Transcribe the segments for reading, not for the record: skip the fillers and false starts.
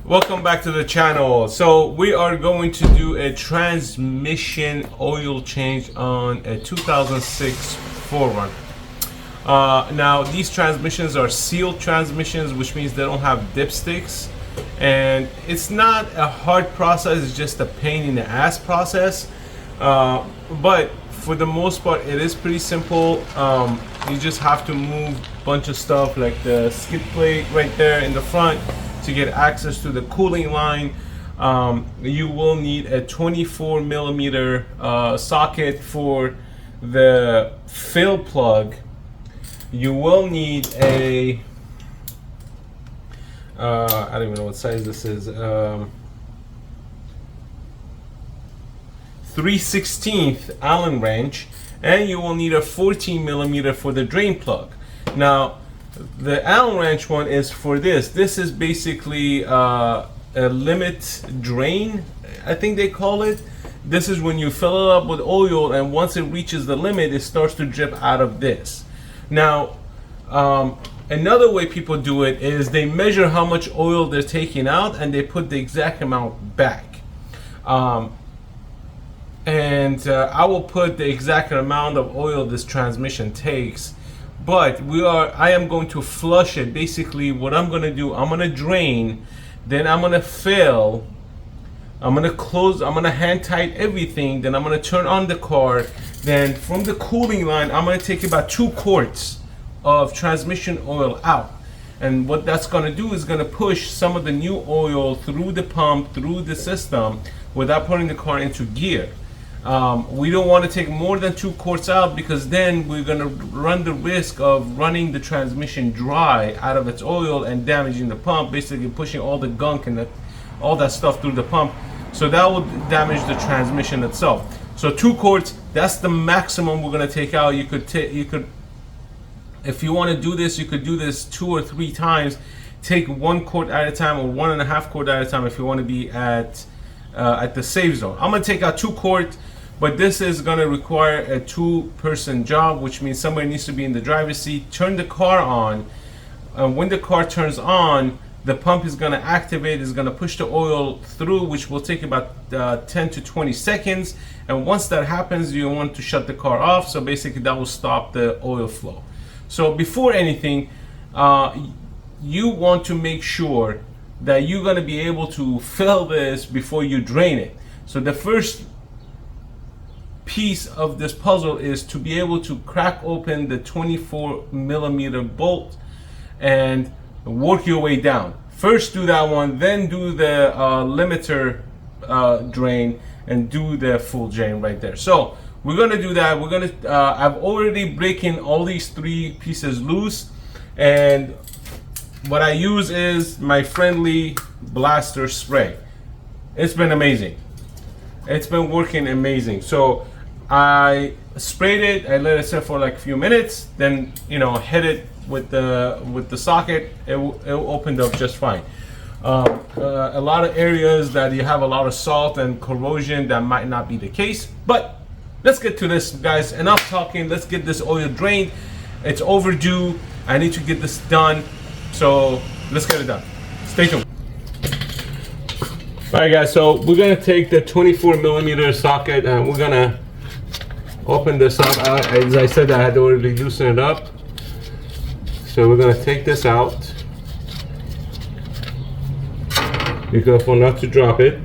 Welcome back to the channel. So we are going to do a transmission oil change on a 2006 4Runner. Now these transmissions are sealed transmissions, which means they don't have dipsticks, and it's not a hard process, it's just a pain in the ass process, but for the most part it is pretty simple. You just have to move a bunch of stuff like the skid plate right there in the front to get access to the cooling line. You will need a 24 millimeter socket for the fill plug. You will need a I don't even know what size this is, 3/16 Allen wrench, and you will need a 14 millimeter for the drain plug. Now the Allen wrench one is for this. This is basically a limit drain, I think they call it. This is when you fill it up with oil, and once it reaches the limit, it starts to drip out of this. Now, another way people do it is they measure how much oil they're taking out, and they put the exact amount back. I will put the exact amount of oil this transmission takes. But I am going to flush it. Basically, what I'm going to do, I'm going to drain, then I'm going to fill, I'm going to close, I'm going to hand tight everything, then I'm going to turn on the car. Then from the cooling line, I'm going to take about 2 quarts of transmission oil out. And what that's going to do is going to push some of the new oil through the pump, through the system, without putting the car into gear. We don't want to take more than 2 quarts out, because then we're going to run the risk of running the transmission dry out of its oil and damaging the pump, basically pushing all the gunk and all that stuff through the pump. So that will damage the transmission itself. So 2 quarts, that's the maximum we're going to take out. You could, if you want to do this, you could do this 2 or 3 times. Take 1 quart at a time, or 1.5 quart at a time if you want to be at the safe zone. I'm going to take out 2 quarts. But this is going to require a 2-person job, which means somebody needs to be in the driver's seat, turn the car on. And when the car turns on, the pump is going to activate, is going to push the oil through, which will take about 10 to 20 seconds. And once that happens, you want to shut the car off. So basically that will stop the oil flow. So before anything, you want to make sure that you're going to be able to fill this before you drain it. So the first piece of this puzzle is to be able to crack open the 24 millimeter bolt and work your way down. First do that one, then do the limiter drain, and do the full drain right there. So we're gonna do that. We're gonna I've already breaking all these 3 pieces loose, and what I use is my friendly blaster spray. It's been amazing. It's been working amazing. So I sprayed it, I let it sit for like a few minutes, then hit it with the socket. It opened up just fine. A lot of areas that you have a lot of salt and corrosion, that might not be the case. But let's get to this, guys. Enough talking. Let's get this oil drained. It's overdue. I need to get this done. So let's get it done. Stay tuned. Alright guys, so we're gonna take the 24 millimeter socket and we're gonna open this up. As I said, I had already loosened it up. So we're gonna take this out. Be careful not to drop it.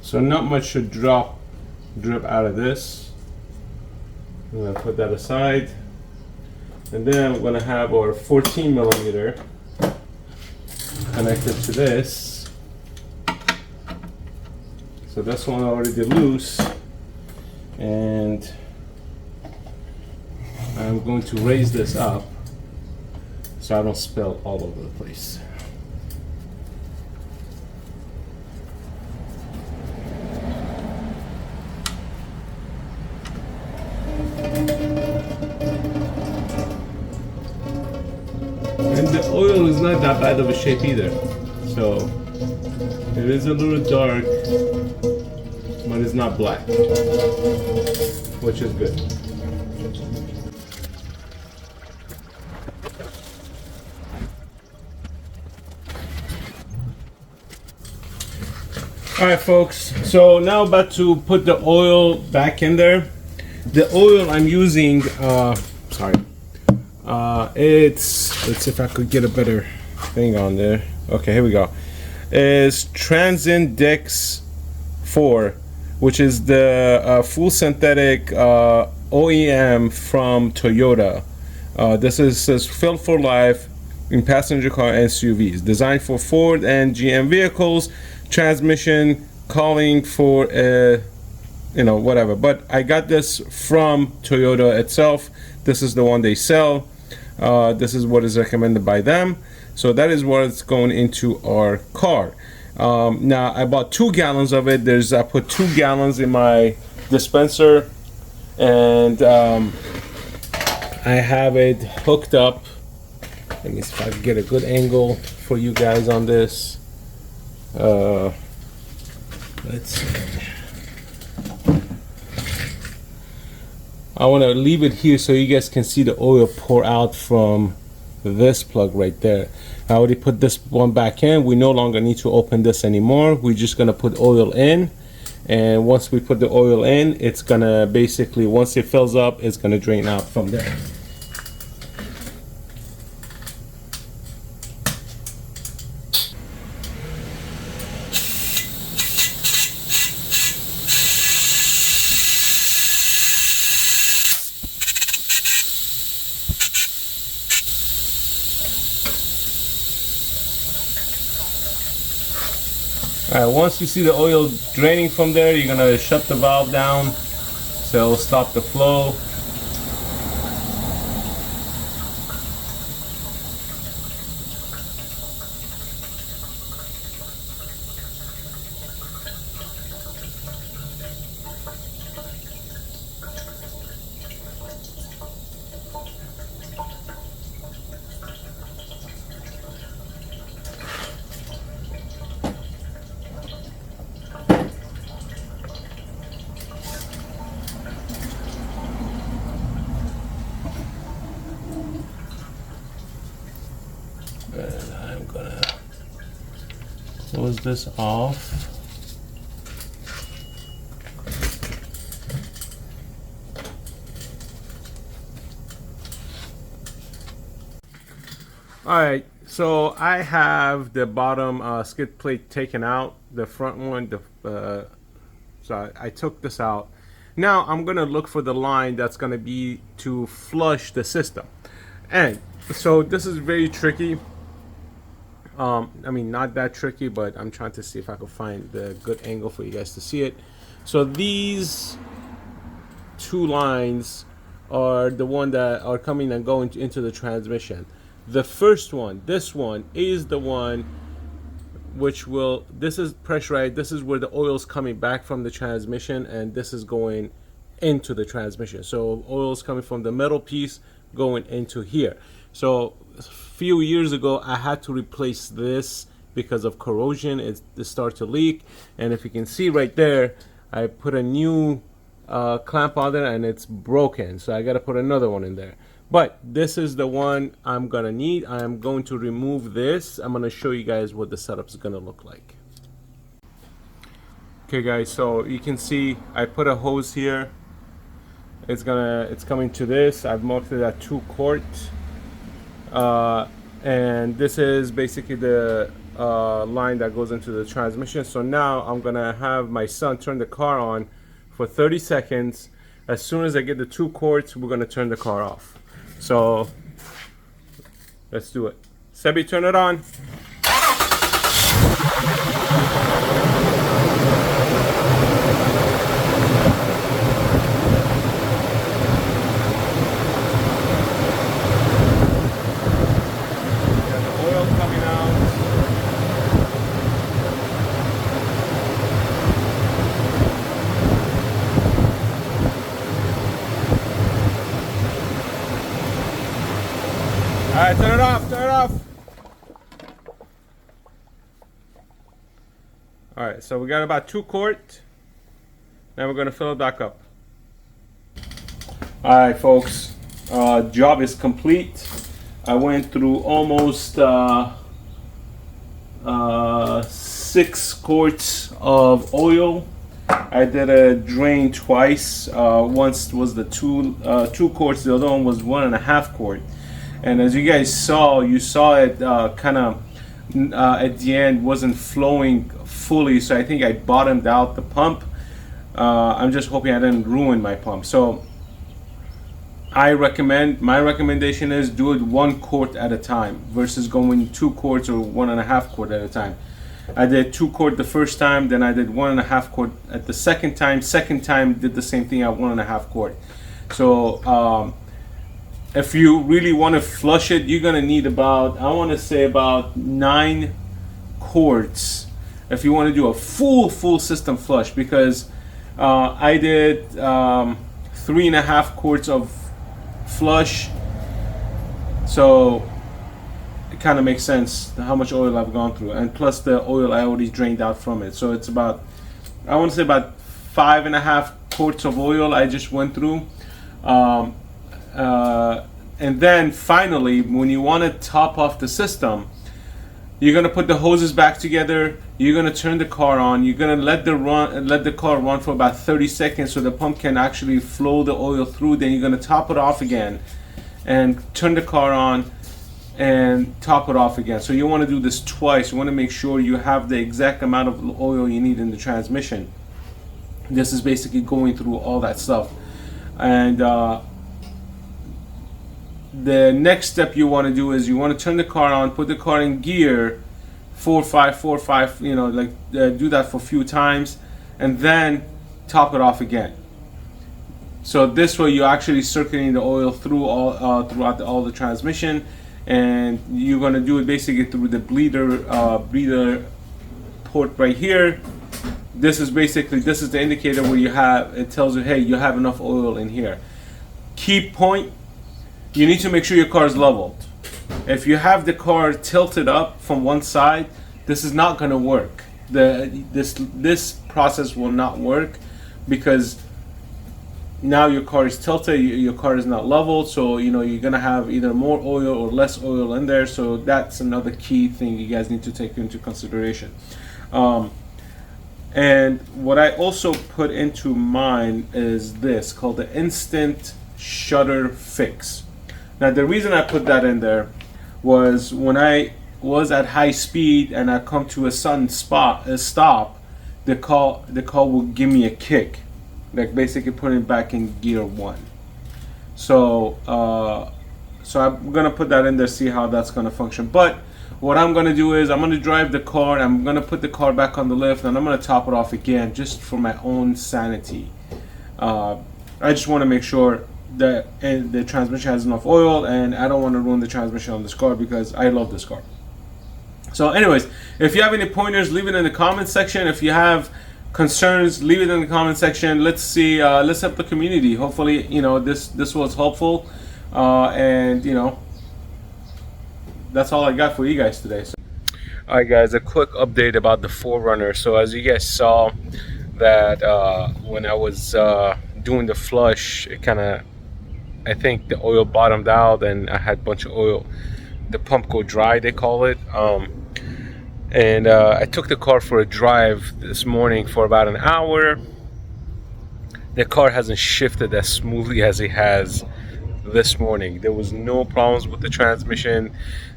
So not much should drip out of this. I'm gonna put that aside, and then we're gonna have our 14 millimeter connected to this. So this one already loose, and I'm going to raise this up so I don't spill all over the place. the oil is not that bad of a shape either. So it is a little dark, but it's not black, which is good. All right, folks, so now about to put the oil back in there. The oil I'm using, let's see if I could get a better thing on there. Okay, here we go. Is Transindex 4, which is the full synthetic OEM from Toyota. This says filled for life in passenger car and SUVs, designed for Ford and GM vehicles. Transmission calling for whatever, but I got this from Toyota itself. This is the one they sell. This is what is recommended by them, so that is what's going into our car. Now I bought 2 gallons of it. I put 2 gallons in my dispenser, and I have it hooked up. Let me see if I can get a good angle for you guys on this. Let's see. I want to leave it here so you guys can see the oil pour out from this plug right there. I already put this one back in. We no longer need to open this anymore. We're just gonna put oil in, and once we put the oil in, it's gonna basically, once it fills up, it's gonna drain out from there. All right, once you see the oil draining from there, you're gonna shut the valve down so it'll stop the flow. And I'm gonna close this off. All right, so I have the bottom skid plate taken out, the front one, so I took this out. Now I'm gonna look for the line that's gonna be to flush the system. And so this is very tricky. I mean, not that tricky, but I'm trying to see if I can find the good angle for you guys to see it. So these 2 lines are the one that are coming and going into the transmission. The first one, this one, is the one which will, this is pressurized, this is where the oil is coming back from the transmission, and this is going into the transmission. So oil is coming from the metal piece going into here. So a few years ago I had to replace this because of corrosion. It started to leak, and if you can see right there, I put a new clamp on there and it's broken, so I got to put another one in there. But this is the one I'm gonna need. I am going to remove this. I'm gonna show you guys what the setup is gonna look like. Okay guys, so you can see I put a hose here. It's coming to this. I've marked it at 2 quart. And this is basically the line that goes into the transmission. So now I'm gonna have my son turn the car on for 30 seconds. As soon as I get the 2 quarts, we're gonna turn the car off. So let's do it. Sebi, turn it on. All right, turn it off, turn it off. All right, so we got about 2 quart. Now we're gonna fill it back up. All right, folks, job is complete. I went through almost 6 quarts of oil. I did a drain twice. Once was the 2 quarts, the other one was 1.5 quart. And as you guys saw, you saw it kind of at the end wasn't flowing fully, so I think I bottomed out the pump. I'm just hoping I didn't ruin my pump. So my recommendation is do it 1 quart at a time versus going 2 quarts or 1.5 quart at a time. I did 2 quart the first time, then I did 1.5 quart at the second time. Second time did the same thing at 1.5 quart. So if you really want to flush it, you're gonna need about, I want to say about 9 quarts if you want to do a full system flush, because I did 3.5 quarts of flush, so it kind of makes sense how much oil I've gone through, and plus the oil I already drained out from it. So it's about, I want to say about 5.5 quarts of oil I just went through. And then finally, when you want to top off the system, you're gonna put the hoses back together. You're gonna turn the car on. You're gonna let the car run for about 30 seconds so the pump can actually flow the oil through. Then you're gonna top it off again, and turn the car on and top it off again. So you want to do this twice. You want to make sure you have the exact amount of oil you need in the transmission. This is basically going through all that stuff. And the next step you want to do is you want to turn the car on, put the car in gear 4-5, you know, like do that for a few times, and then top it off again. So this way you're actually circulating the oil through throughout all the transmission, and you're going to do it basically through the breather port right here. This is the indicator where it tells you, hey, you have enough oil in here. Key point: you need to make sure your car is leveled. If you have the car tilted up from one side, this is not going to work. This process will not work, because now your car is tilted, your car is not leveled, so you know you're going to have either more oil or less oil in there. So that's another key thing you guys need to take into consideration. And what I also put into mine is this, called the instant shutter fix. Now the reason I put that in there was when I was at high speed and I come to a sudden stop, the car will give me a kick, like basically putting it back in gear 1. So I'm gonna put that in there, see how that's gonna function. But what I'm gonna do is I'm gonna drive the car, I'm gonna put the car back on the lift, and I'm gonna top it off again just for my own sanity. I just want to make sure that the transmission has enough oil, and I don't want to ruin the transmission on this car because I love this car. So anyways, if you have any pointers, leave it in the comment section. If you have concerns, leave it in the comment section. Let's see, let's help the community. Hopefully, you know, this was helpful, and you know, that's all I got for you guys today. So, all right guys, a quick update about the 4Runner. So as you guys saw, that when I was doing the flush, it kind of, I think the oil bottomed out and I had a bunch of oil, the pump go dry, they call it. And I took the car for a drive this morning for about an hour. The car hasn't shifted as smoothly as it has this morning. There was no problems with the transmission.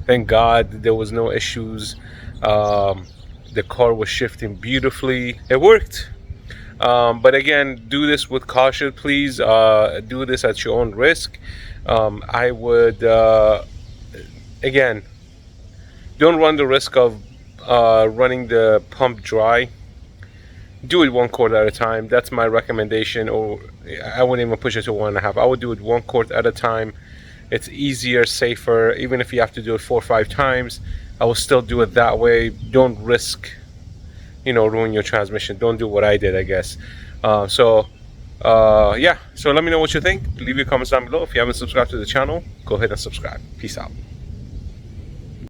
Thank God there was no issues. The car was shifting beautifully. It worked. But again, do this with caution, please. Do this at your own risk. I would, again, don't run the risk of running the pump dry. Do it 1 quart at a time. That's my recommendation. Or I wouldn't even push it to 1.5. I would do it 1 quart at a time. It's easier, safer. Even if you have to do it 4 or 5 times, I will still do it that way. Don't risk, you know, ruin your transmission. Don't do what I did, I guess. Yeah, so let me know what you think. Leave your comments down below. If you haven't subscribed to the channel, go ahead and subscribe. Peace out.